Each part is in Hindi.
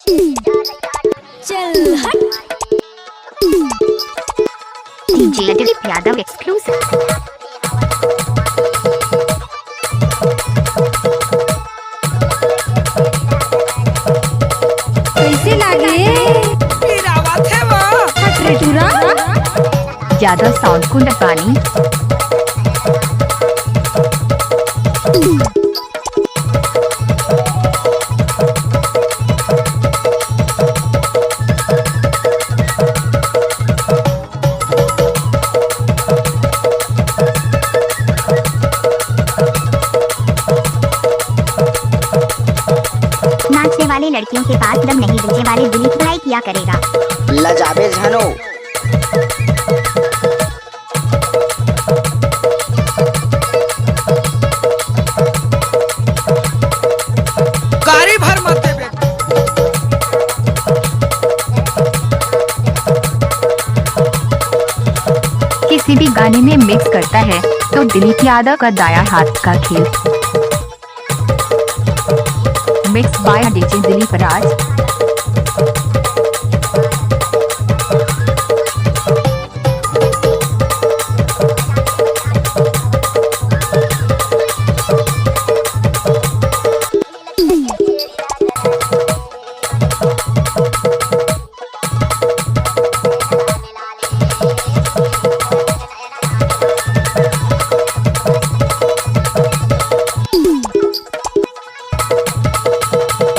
चल हट। DJ Dilip Yadav exclusive. कैसे लागे हट रे टूरा। यादव साउंड कुंड पानी। नाचने वाले लड़कियों के पास दम नहीं, डीजे वाले दिलीप भाई किया करेगा। लजाबे झनो गाड़ी भर मत देबे। किसी भी गाने में मिक्स करता है तो दिलीप यादव का दाया हाथ का खेल। Mix by DJ Dilip Raj.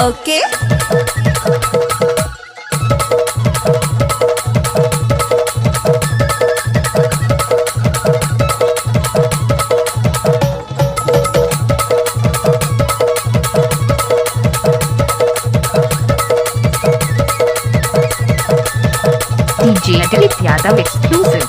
Okay DJ Dilip Yadav exclusive.